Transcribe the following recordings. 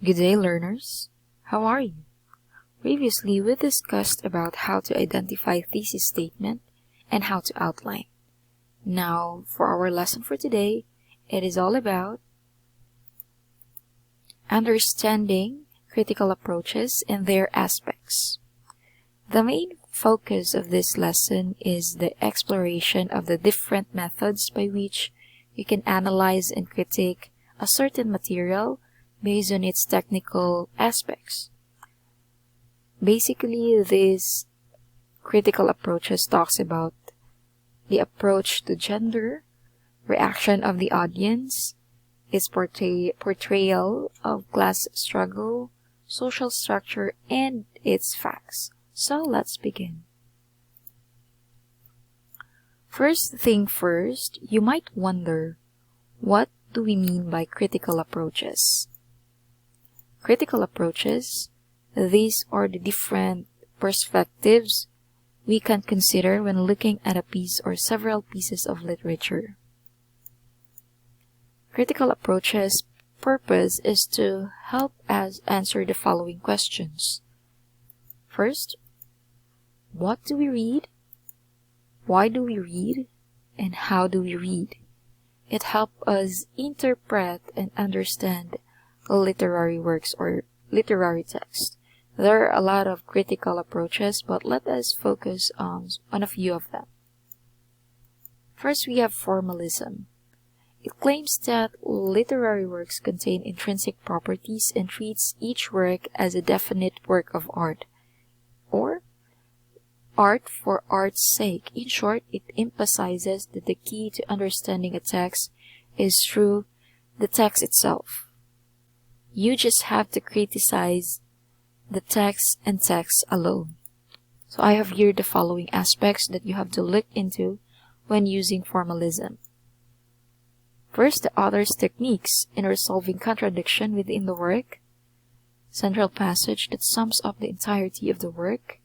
Good day, learners. How are you? Previously, we discussed about how to identify thesis statement and how to outline. Now, for our lesson for today, it is all about understanding critical approaches and their aspects. The main focus of this lesson is the exploration of the different methods by which you can analyze and critique a certain material based on its technical aspects. Basically, this critical approaches talks about the approach to gender, reaction of the audience, its portrayal of class struggle, social structure, and its facts. So let's begin. First thing first, you might wonder, what do we mean by critical approaches? Critical approaches, these are the different perspectives we can consider when looking at a piece or several pieces of literature. Critical approaches' purpose is to help us answer the following questions. First, what do we read? Why do we read? And how do we read? It helps us interpret and understand literary works or literary text. There are a lot of critical approaches, but let us focus on a few of them. First, we have formalism. It claims that literary works contain intrinsic properties and treats each work as a definite work of art, or art for art's sake. In short, it emphasizes that the key to understanding a text is through the text itself. You just have to criticize the text and text alone. So I have here the following aspects that you have to look into when using formalism. First, the author's techniques in resolving contradiction within the work, central passage that sums up the entirety of the work,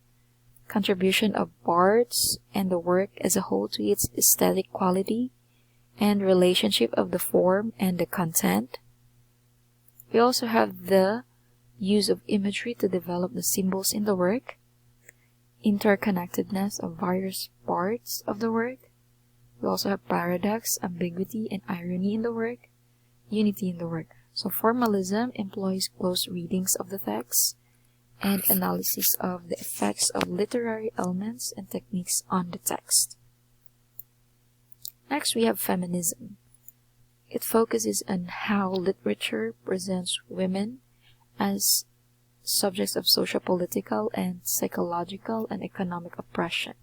contribution of parts and the work as a whole to its aesthetic quality, and relationship of the form and the content. We also have the use of imagery to develop the symbols in the work, interconnectedness of various parts of the work. We also have paradox, ambiguity, and irony in the work, unity in the work. So formalism employs close readings of the text and analysis of the effects of literary elements and techniques on the text. Next, we have feminism. It focuses on how literature presents women as subjects of social, political, and psychological and economic oppression.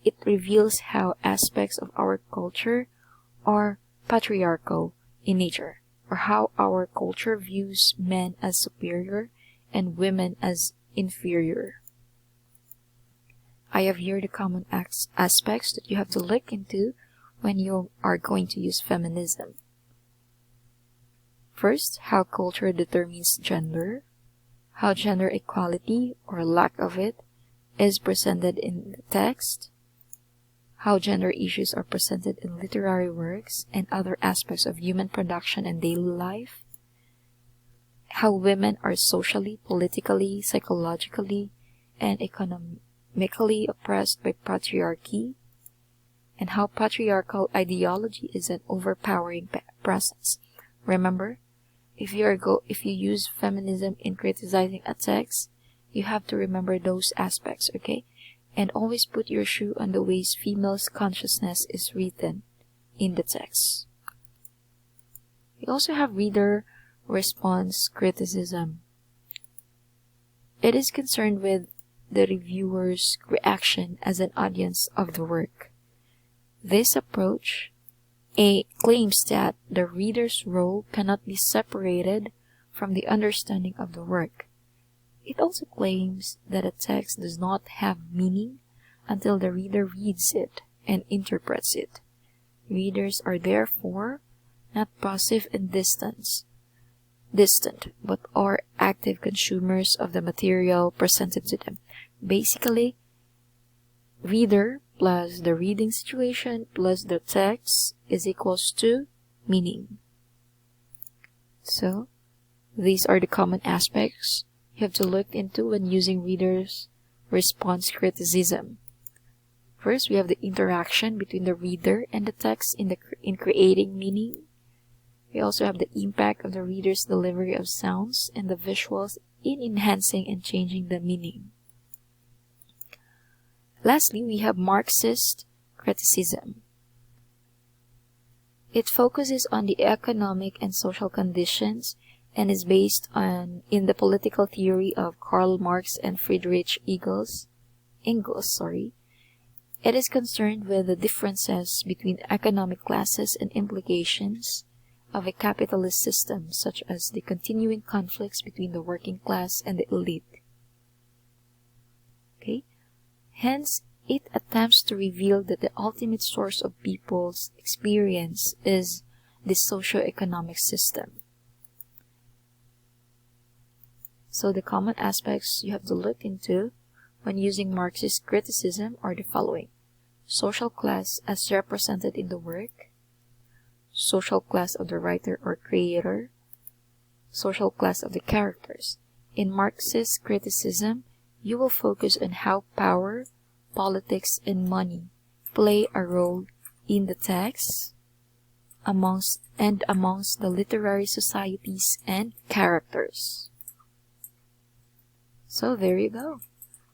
It reveals how aspects of our culture are patriarchal in nature, or how our culture views men as superior and women as inferior. I have here the common aspects that you have to look into when you are going to use feminism. First, how culture determines gender, how gender equality or lack of it is presented in the text, how gender issues are presented in literary works and other aspects of human production and daily life, how women are socially, politically, psychologically, and economically oppressed by patriarchy, and how patriarchal ideology is an overpowering presence. Remember, if you use feminism in criticizing a text, you have to remember those aspects, okay? And always put your shoe on the ways females' consciousness is written in the text. We also have reader response criticism. It is concerned with the reviewer's reaction as an audience of the work. This approach claims that the reader's role cannot be separated from the understanding of the work. It also claims that a text does not have meaning until the reader reads it and interprets it. Readers are therefore not passive and distant, but are active consumers of the material presented to them. Basically, reader plus the reading situation plus the text is equals to meaning. So, These are the common aspects you have to look into when using reader's response criticism. First, we have the interaction between the reader and the text in creating meaning. We also have the impact of the reader's delivery of sounds and the visuals in enhancing and changing the meaning. Lastly, we have Marxist criticism. It focuses on the economic and social conditions and is based in the political theory of Karl Marx and Friedrich Engels. It is concerned with the differences between economic classes and implications of a capitalist system, such as the continuing conflicts between the working class and the elite. Okay? Hence, it attempts to reveal that the ultimate source of people's experience is the socio-economic system. So the common aspects you have to look into when using Marxist criticism are the following: social class as represented in the work, social class of the writer or creator, social class of the characters. In Marxist criticism, you will focus on how power, politics, and money play a role in the text, amongst the literary societies and characters. So there you go.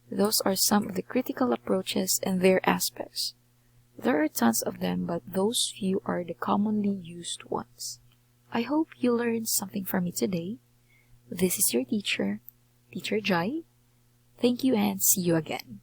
Those are some of the critical approaches and their aspects. There are tons of them, but those few are the commonly used ones. I hope you learned something from me today. This is your teacher, Teacher Jai. Thank you and see you again.